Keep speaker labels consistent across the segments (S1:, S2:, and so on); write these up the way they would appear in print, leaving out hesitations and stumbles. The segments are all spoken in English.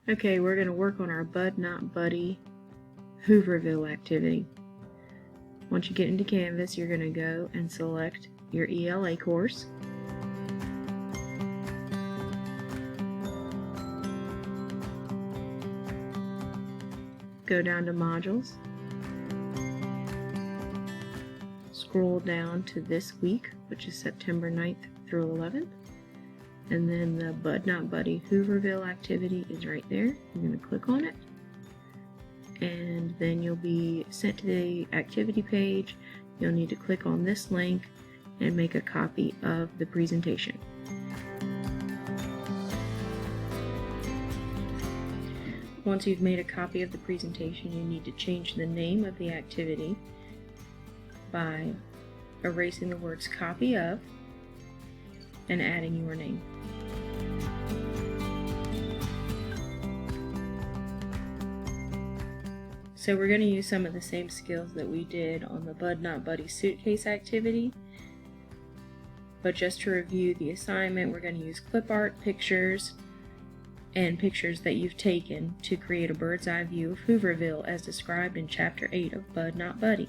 S1: Okay, we're going to work on our Bud Not Buddy Hooverville activity. Once you get into Canvas, you're going to go and select your ELA course. Go down to Modules. Scroll down to this week, which is September 9th through 11th. And then the Bud Not Buddy Hooverville activity is right there. You're going to click on it. And then you'll be sent to the activity page. You'll need to click on this link and make a copy of the presentation. Once you've made a copy of the presentation, you need to change the name of the activity by erasing the words copy of and adding your name. So we're going to use some of the same skills that we did on the Bud Not Buddy suitcase activity. But just to review the assignment, we're going to use clip art pictures and pictures that you've taken to create a bird's eye view of Hooverville as described in Chapter 8 of Bud Not Buddy.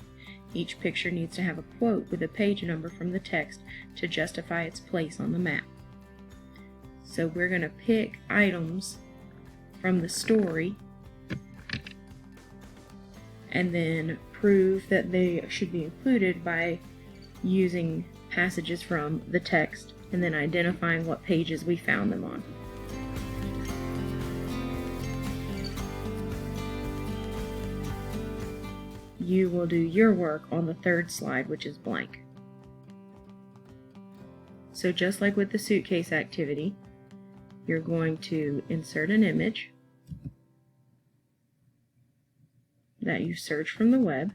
S1: Each picture needs to have a quote with a page number from the text to justify its place on the map. So we're going to pick items from the story and then prove that they should be included by using passages from the text and then identifying what pages we found them on. You will do your work on the third slide, which is blank. So just like with the suitcase activity, you're going to insert an image that you search from the web.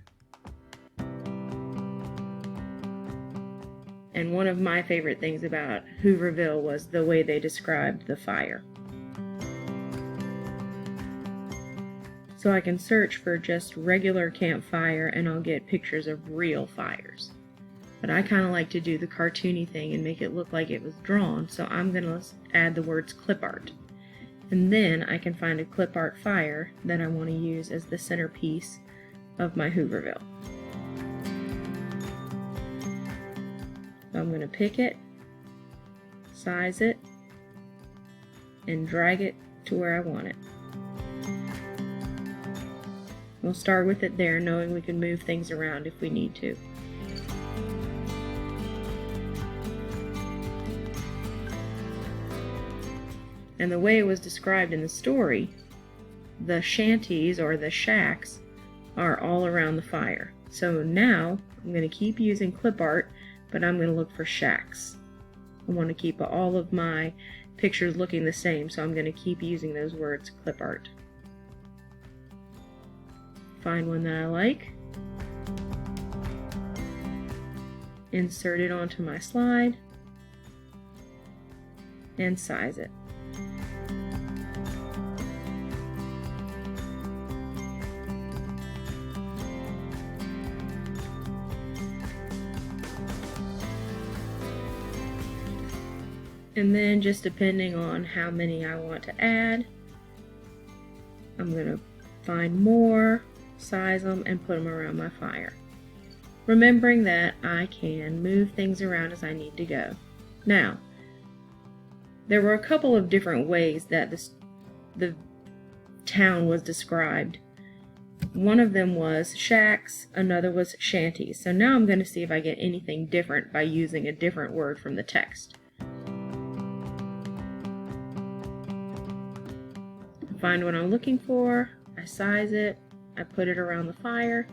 S1: And one of my favorite things about Hooverville was the way they described the fire. So I can search for just regular campfire and I'll get pictures of real fires. But I kind of like to do the cartoony thing and make it look like it was drawn, so I'm going to add the words clip art. And then I can find a clip art fire that I want to use as the centerpiece of my Hooverville. So I'm going to pick it, size it, and drag it to where I want it. We'll start with it there, knowing we can move things around if we need to. And the way it was described in the story, the shanties or the shacks are all around the fire. So now I'm going to keep using clip art, but I'm going to look for shacks. I want to keep all of my pictures looking the same, so I'm going to keep using those words clip art. Find one that I like, insert it onto my slide, and size it. And then, just depending on how many I want to add, I'm going to find more, size them, and put them around my fire. Remembering that I can move things around as I need to go. Now, there were a couple of different ways that the town was described. One of them was shacks, another was shanties. So now I'm going to see if I get anything different by using a different word from the text. Find what I'm looking for, I size it, I put it around the fire.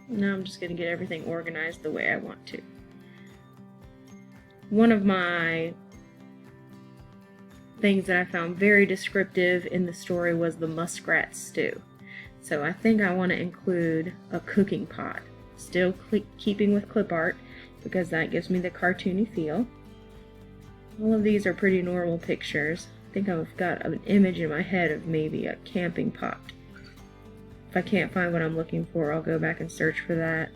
S1: Now I'm just going to get everything organized the way I want to. One of my things that I found very descriptive in the story was the muskrat stew. So I think I want to include a cooking pot. Still keeping with clip art because that gives me the cartoony feel. All of these are pretty normal pictures. I think I've got an image in my head of maybe a camping pot. If I can't find what I'm looking for, I'll go back and search for that.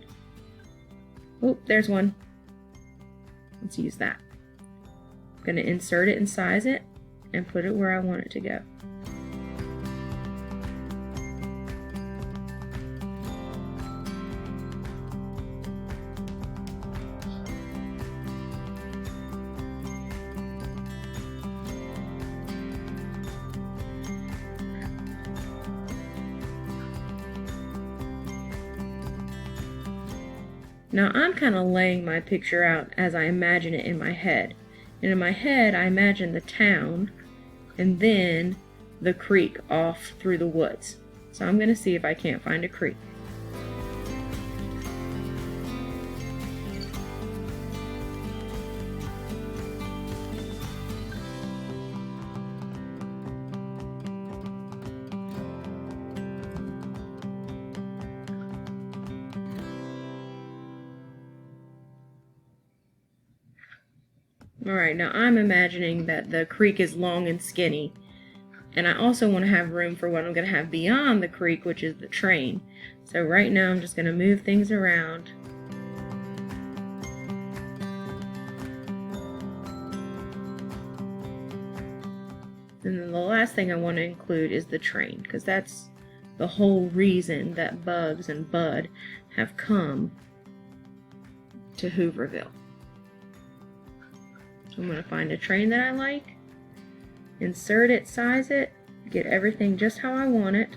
S1: Oh, there's one. Let's use that. I'm going to insert it and size it and put it where I want it to go. Now I'm kind of laying my picture out as I imagine it in my head. And in my head I imagine the town and then the creek off through the woods. So I'm going to see if I can't find a creek. Alright, now I'm imagining that the creek is long and skinny, and I also want to have room for what I'm going to have beyond the creek, which is the train. So right now I'm just going to move things around. And then the last thing I want to include is the train, because that's the whole reason that Bugs and Bud have come to Hooverville. I'm going to find a train that I like, insert it, size it, get everything just how I want it.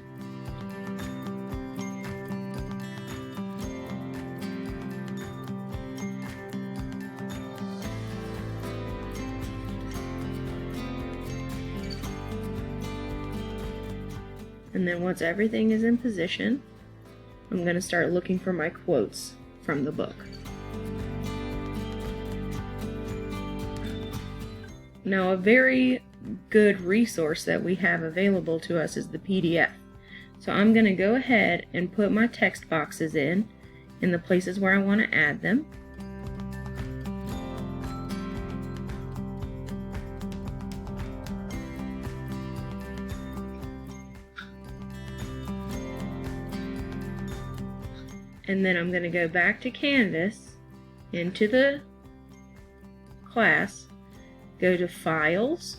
S1: And then once everything is in position, I'm going to start looking for my quotes from the book. Now, a very good resource that we have available to us is the PDF. So I'm going to go ahead and put my text boxes in the places where I want to add them. And then I'm going to go back to Canvas, into the class, go to Files,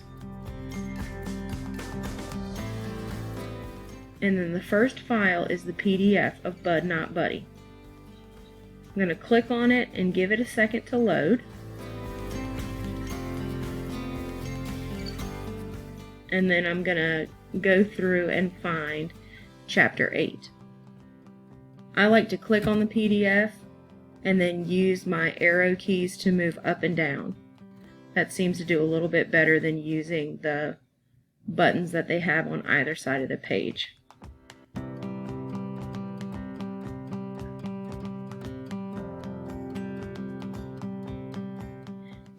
S1: and then the first file is the PDF of Bud Not Buddy. I'm going to click on it and give it a second to load. And then I'm going to go through and find Chapter 8. I like to click on the PDF and then use my arrow keys to move up and down. That seems to do a little bit better than using the buttons that they have on either side of the page.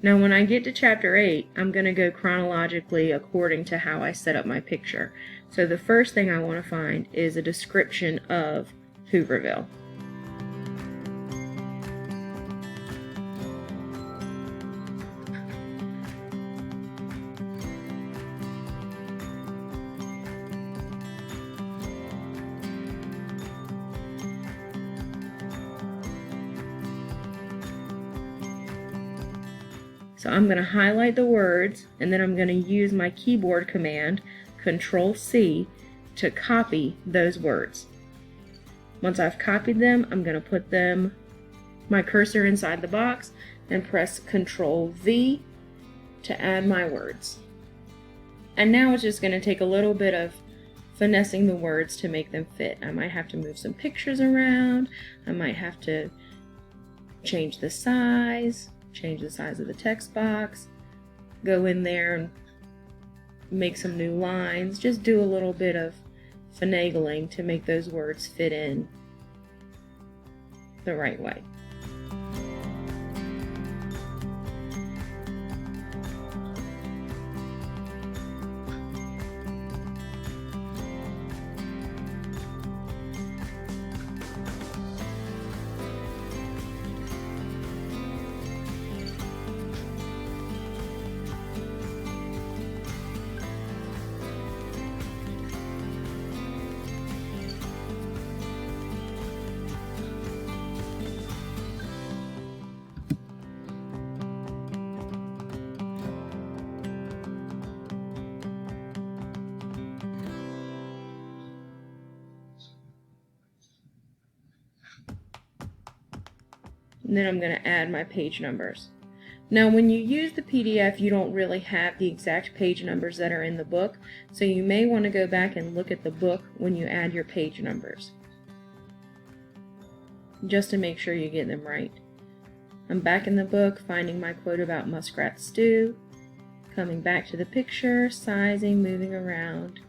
S1: Now when I get to Chapter 8, I'm going to go chronologically according to how I set up my picture. So the first thing I want to find is a description of Hooverville. So I'm going to highlight the words, and then I'm going to use my keyboard command, Control-C, to copy those words. Once I've copied them, I'm going to put my cursor inside the box and press Control-V to add my words. And now it's just going to take a little bit of finessing the words to make them fit. I might have to move some pictures around. I might have to change the size of the text box, go in there and make some new lines, just do a little bit of finagling to make those words fit in the right way. And then I'm going to add my page numbers. Now when you use the PDF, you don't really have the exact page numbers that are in the book, so you may want to go back and look at the book when you add your page numbers, just to make sure you get them right. I'm back in the book, finding my quote about muskrat stew, coming back to the picture, sizing, moving around,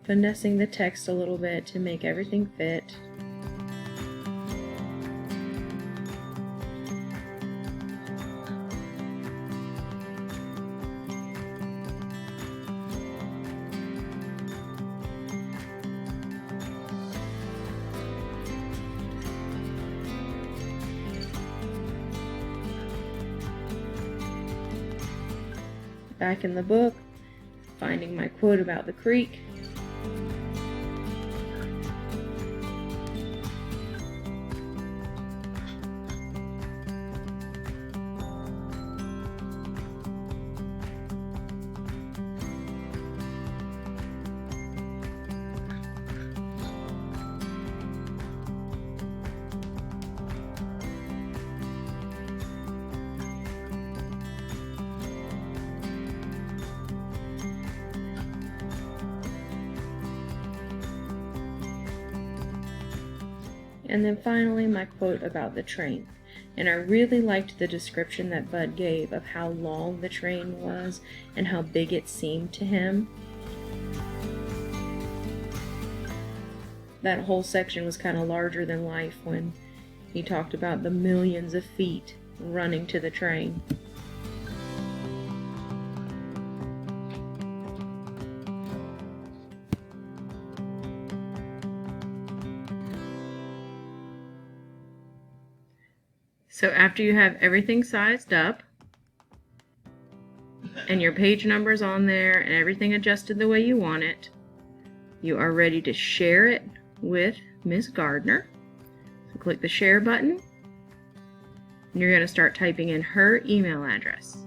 S1: finessing the text a little bit to make everything fit. Back in the book, finding my quote about the creek. And then finally my quote about the train. And I really liked the description that Bud gave of how long the train was and how big it seemed to him. That whole section was kind of larger than life when he talked about the millions of feet running to the train. So after you have everything sized up and your page numbers on there and everything adjusted the way you want it, you are ready to share it with Miss Gardner. So click the share button and you're going to start typing in her email address.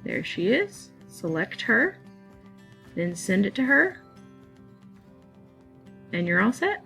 S1: There she is. Select her, then send it to her, and you're all set.